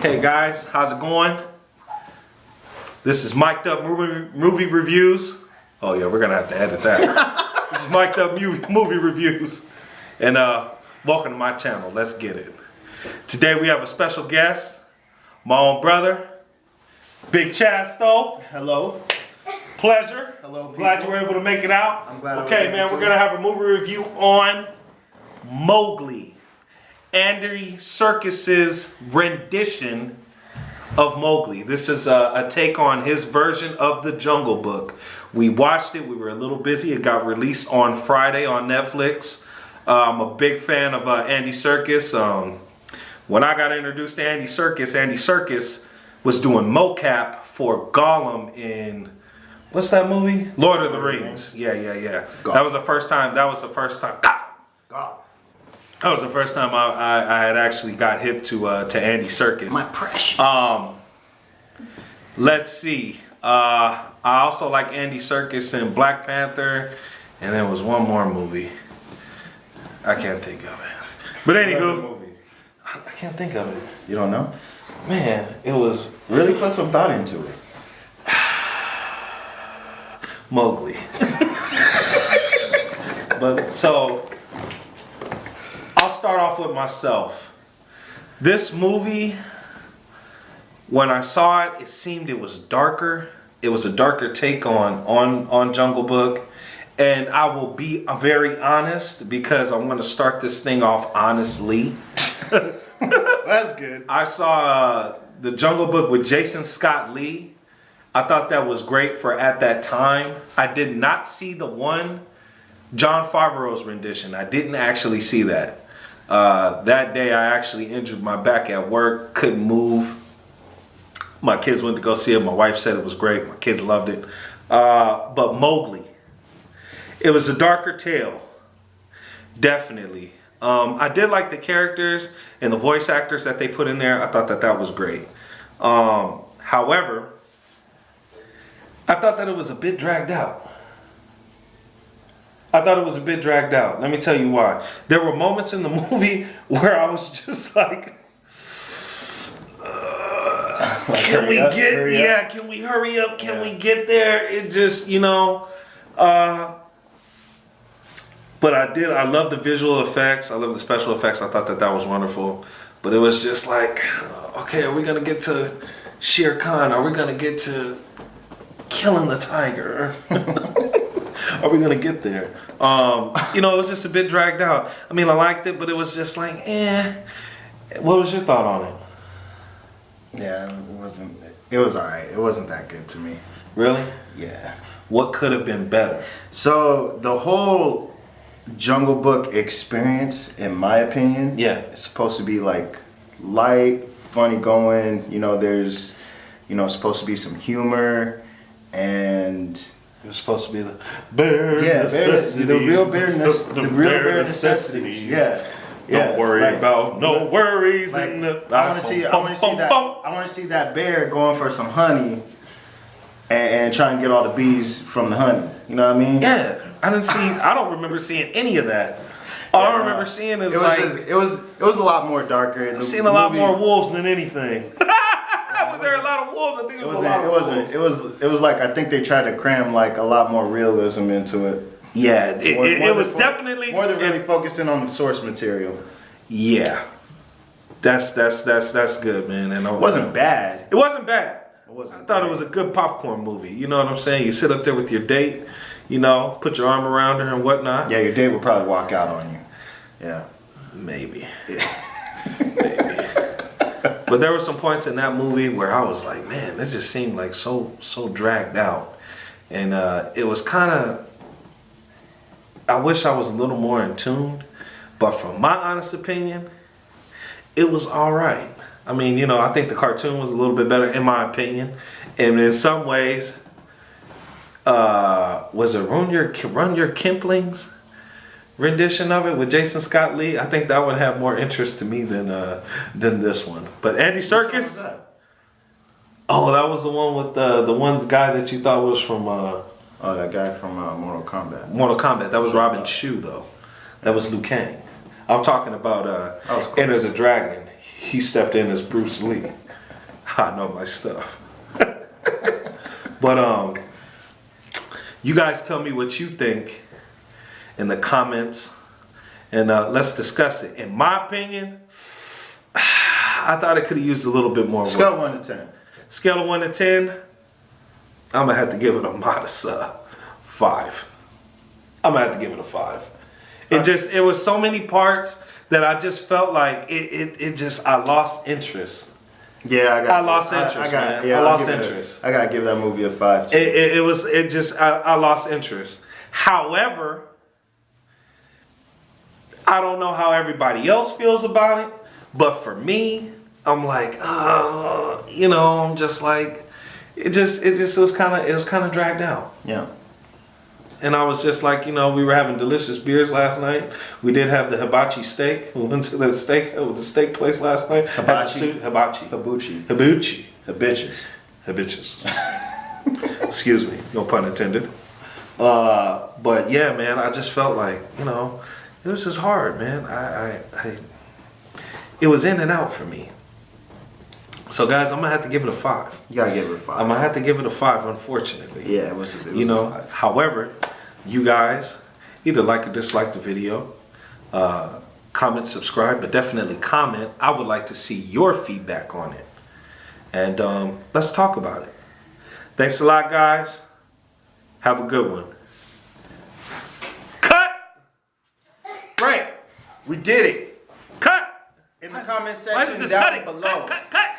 Hey guys, how's it going? This is Mic'd Up Movie Reviews. Oh yeah, we're gonna have to edit that. This is Mic'd Up Movie Reviews. And welcome to my channel, let's get it. Today we have a special guest, my own brother, Big Chasto. Hello. Pleasure. Hello, people. Glad you were able to make it out. I'm glad I was Okay, able man, to. we're gonna have a movie review on Mowgli. Andy Serkis's rendition of Mowgli. This is a take on his version of the Jungle Book. We watched it. We were a little busy. It got released on Friday on Netflix. I'm a big fan of Andy Serkis. When I got introduced to Andy Serkis was doing mocap for Gollum in, what's that movie? Lord of the Rings. Yeah. Gollum. That was the first time. That was the first time I had actually got hip to Andy Serkis. My precious. Let's see. I also like Andy Serkis in Black Panther, and there was one more movie. I can't think of it. But anywho, I can't think of it. You don't know? Man, it was Really put some thought into it. Mowgli. But so I'll start off with myself. This movie, when I saw it, it seemed it was darker. It was a darker take on Jungle Book. And I will be very honest because I'm going to start this thing off honestly. That's good. I saw the Jungle Book with Jason Scott Lee. I thought that was great for at that time. I did not see the one, Jon Favreau's rendition. I didn't actually see that. That day I actually injured my back at work, couldn't move. My kids went to go see it. My wife said it was great. My kids loved it. But Mowgli, it was a darker tale, definitely. I did like the characters and the voice actors that they put in there. I thought that was great. However, I thought that it was a bit dragged out. Let me tell you why. There were moments in the movie where I was just like, can we hurry up? Can we get there? It just, but I love the visual effects. I love the special effects. I thought that was wonderful. But it was just like, okay, are we going to get to Shere Khan? Are we going to get to killing the tiger? Are we going to get there? It was just a bit dragged out. I mean, I liked it, but it was just like, What was your thought on it? Yeah, it was alright. It wasn't that good to me. Really? Yeah. What could have been better? So the whole Jungle Book experience, in my opinion, is supposed to be like light, funny going. There's supposed to be some humor, and It was supposed to be the bare necessities. the real bare necessities. Yeah. Don't worry about no worries. Like, in the, I want to see that bear going for some honey and try and get all the bees from the honey. You know what I mean? Yeah, I don't remember seeing any of that. All I remember seeing is it was a lot more darker. I've seen a lot more wolves than anything. Was there a lot of wolves? I think it was a lot of wolves. It was like, I think they tried to cram like a lot more realism into it. Yeah, it was definitely more than really focusing on the source material. Yeah, that's good, man. And it wasn't bad. It wasn't bad. I thought it was a good popcorn movie. You know what I'm saying? You sit up there with your date, put your arm around her and whatnot. Yeah, your date would probably walk out on you. Yeah, maybe. Maybe. But there were some points in that movie where I was like, man, this just seemed like so dragged out, and it was kind of. I wish I was a little more in tune, but from my honest opinion, it was all right. I mean, I think the cartoon was a little bit better in my opinion, and in some ways, was it Runyard Kipling's rendition of it with Jason Scott Lee? I think that would have more interest to me than this one. But Andy Serkis, that was the one with the one guy that you thought was from. That guy from Mortal Kombat. Mortal Kombat. That was Robin Shou, though. That was Liu Kang. I'm talking about Enter the Dragon. He stepped in as Bruce Lee. I know my stuff. But you guys tell me what you think in the comments, and let's discuss it. In my opinion, I thought it could have used a little bit more work. Scale 1 to 10. Scale of 1 to 10, I'm gonna have to give it a modest 5. I'm gonna have to give it a 5. It was so many parts that I just felt like I lost interest. Yeah, I lost interest, man. I lost interest. I gotta give that movie a 5 too. I lost interest. However, I don't know how everybody else feels about it, but for me, I'm like, I'm just like, it was kind of dragged out. Yeah. And I was just like, we were having delicious beers last night. We did have the hibachi steak. We went to the steak place last night. Hibachi. Hibiscus. Excuse me, no pun intended. But yeah, man, I just felt like, it was just hard, man. It was in and out for me. So guys, I'm gonna have to give it a 5. You gotta give it a 5. I'm gonna have to give it a 5, unfortunately. Yeah, it was a 5. However, you guys either like or dislike the video, comment, subscribe, but definitely comment. I would like to see your feedback on it, and let's talk about it. Thanks a lot, guys. Have a good one. Cut. Right, we did it. Cut. In the comment section down below. Cut.